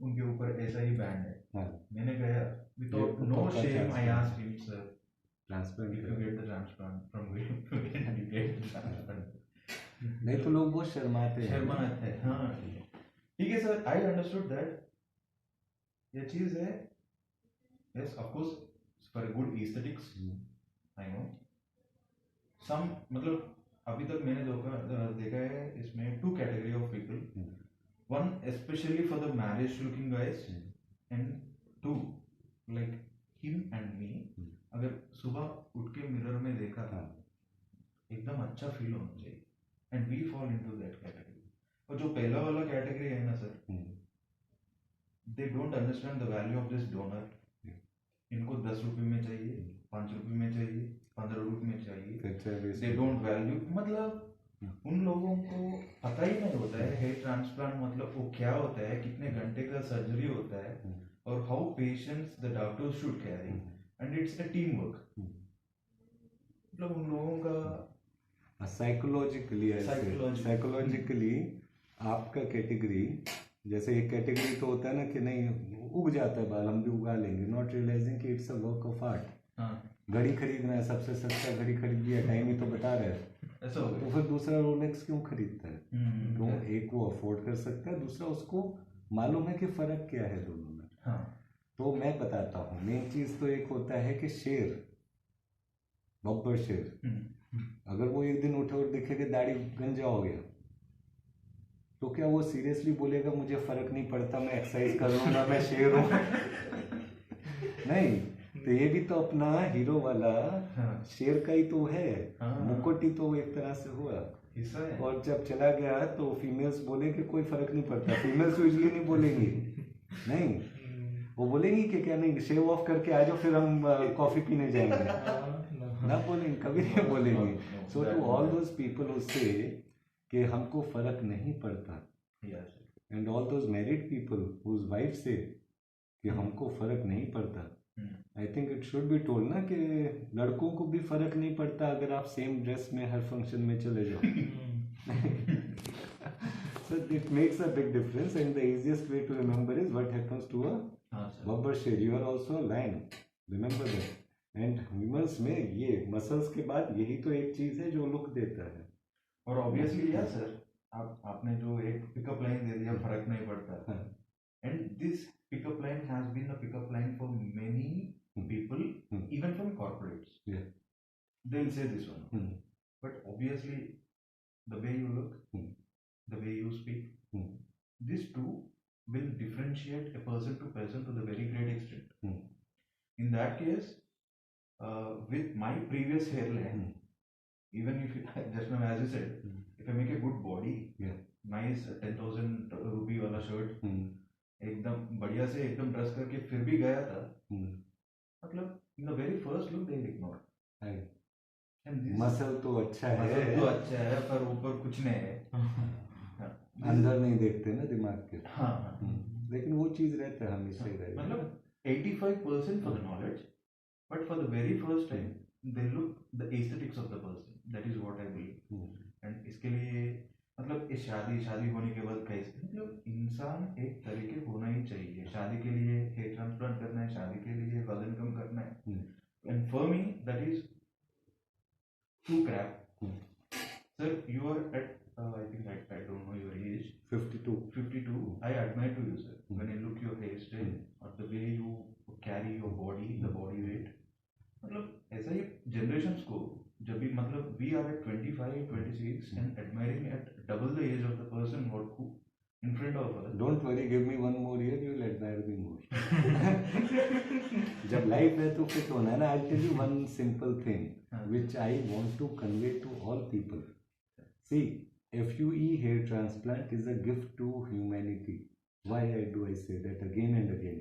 उनके ऊपर ऐसा ही बैंड है। हाँ, मैंने गया without no shame, I asked him sir transplant if you get the transplant from where you get the transplant. नहीं तो लोग बहुत शर्माते हैं। शर्माते हैं, हाँ ठीक है सर, आई अंडरस्टूड दैट ये चीज है। Yes of course for good aesthetics I know some, मतलब अभी तक मैंने देखा है इसमें two category of people, one specially for the marriage looking guys and two like him and me. अगर सुबह उठ के मिरर में देखा एकदम अच्छा फील होना चाहिए, and we fall into that category. और जो पहला वाला कैटेगरी है ना sir, they don't understand the value of this donor. इनको 10 रुपए में चाहिए, 5 रुपए में चाहिए, 15 रुपए में चाहिए, दे डोंट वैल्यू। मतलब उन लोगों को पता ही नहीं होता है हेयर ट्रांसप्लांट मतलब वो क्या होता है, कितने घंटे का सर्जरी होता है, और how patients the doctor should carry, and it's a team work. मतलब उन लोगों का साइकोलॉजिकली आपका कैटेगरी, जैसे एक कैटेगरी तो होता है ना कि नहीं उग जाता है बाल, हम भी उगा लेंगे, नॉट रियलाइजिंग कि it's a work of art. घड़ी खरीदना है, सबसे सस्ता घड़ी खरीद लिया, टाइम ही तो बता रहे हैं, तो फिर दूसरा रोलेक्स क्यों खरीदता है? तो एक वो अफोर्ड कर सकता है, दूसरा उसको मालूम है कि फर्क क्या है दोनों में। तो मैं बताता हूँ, मेन चीज तो एक होता है कि शेर, बब्बर शेर, अगर वो एक दिन उठे और दिखे कि दाढ़ी गंजा हो गया, तो क्या वो सीरियसली बोलेगा मुझे फर्क नहीं पड़ता, मैं एक्सरसाइज कर लूंगा, मैं शेर हूँ? नहीं, तो ये भी तो अपना हीरो वाला शेर का ही तो है, मुकुट ही तो एक तरह से हुआ। और जब चला गया तो फीमेल्स बोले कि कोई फर्क नहीं पड़ता, फीमेल्स यूजली नहीं बोलेंगी, नहीं वो बोलेंगी कि क्या नहीं शेव ऑफ करके आ जाओ, फिर हम कॉफी पीने जाएंगे, ना बोलेंगे, कभी नहीं बोलेंगे। So to all those people who say कि हमको फर्क नहीं पड़ता, and all those married people whose wife say कि हमको फर्क नहीं पड़ता, I think it should be told ना कि लड़कों को भी फर्क नहीं पड़ता अगर आप सेम ड्रेस में हर फंक्शन में चले जाओ। So it makes a big difference, and the easiest way to remember is what happens to a bubber shade. You are also a lion, remember that. And humans में ये muscles के बाद यही तो एक चीज है जो लुक देता है। और obviously यार सर, आपने जो एक पिकअप लाइन दे दिया, फर्क नहीं पड़ता, and this pickup line has been a pickup line for many people, even from corporates. They'll say this one, but obviously the way you look, the way you speak, these two will differentiate a person to person to the very great extent. In that case, with my previous hairline, even if just now as you said, if I make a good body, nice 10,000 rupee wala shirt, एकदम बढ़िया से एकदम dress करके फिर भी गया था, मतलब in the very first look they ignore, muscle तो अच्छा है, मसल तो अच्छा है, पर ऊपर कुछ नहीं है, अंदर नहीं देखते ना दिमाग के। लेकिन वो चीज रहता है हमेशा ही रहेगा, मतलब 85% for the knowledge, but for the very first time they look the aesthetics of the person, that is what I believe. And इसके लिए मतलब इस शादी होने के बाद कैसे, मतलब इंसान एक तरीके होना ही चाहिए। शादी के लिए हेयर ट्रांसप्लांट करना है, शादी के लिए वजन कम करना है, and for me that is too crap. Sir you are at I think I don't know your age. 52. I admire to you, sir. When I look your hairstyle or the way you carry your body, the body weight. मतलब ऐसा ही generations को जब भी मतलब we are at 25, 26 and admiring at double the age of the person what who in front of us. Don't worry, give me one more year, you will admire me more. जब life है तो fit होना है ना। I'll tell you one simple thing which I want to convey to all people. See, FUE hair transplant is a gift to humanity. Why do I say that again and again?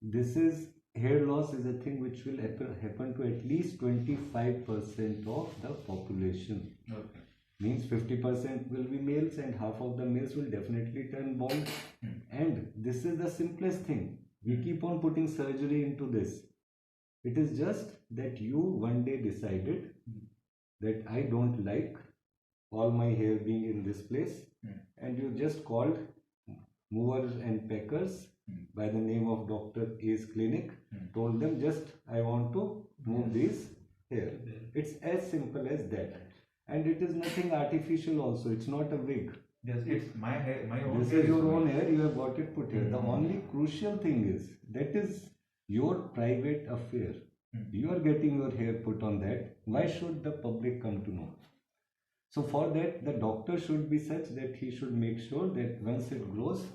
This is hair loss is a thing which will happen to at least 25% of the population. Okay. Means 50% will be males and half of the males will definitely turn bald. And this is the simplest thing. We keep on putting surgery into this. It is just that you one day decided that I don't like all my hair being in this place, and you just called movers and packers by the name of Dr. A's clinic told them, just I want to move these hair. It's as simple as that. And it is nothing artificial also. It's not a wig. Yes, it's my hair, my own This hair is your own mine. hair, you have got it put here. The only crucial thing is, that is your private affair. You are getting your hair put on that. Why should the public come to know? So for that, the doctor should be such that he should make sure that once it grows,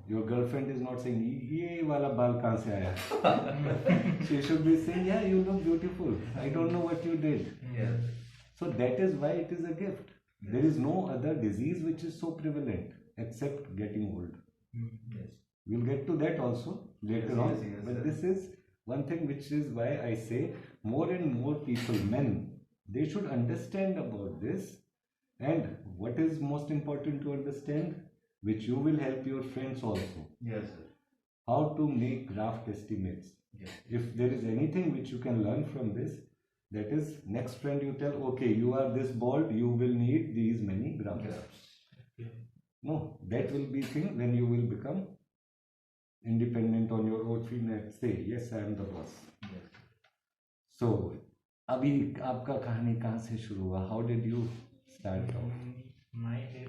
your girlfriend is not saying, "Ye wala baal kahan se aaya?" She should be saying, "Yeah, you look beautiful. I don't know what you did." Yes. So that is why it is a gift. There is no other disease which is so prevalent except getting old. Yes. We'll get to that also later Yes, on. yes, yes, But sir. this is one thing which is why I say more and more people, men, they should understand about this. And what is most important to understand, which you will help your friends also, Yes, sir. how to make graft estimates. Yes. If there is anything which you can learn from this, that is, next friend you tell, okay, you are this bald, you will need these many grams. Yes. No, that will be thing when you will become independent on your own feet and say, yes, I am the boss. Yes. So, अभी आपका कहानी कहाँ से शुरू हुआ? How did you start off? My hair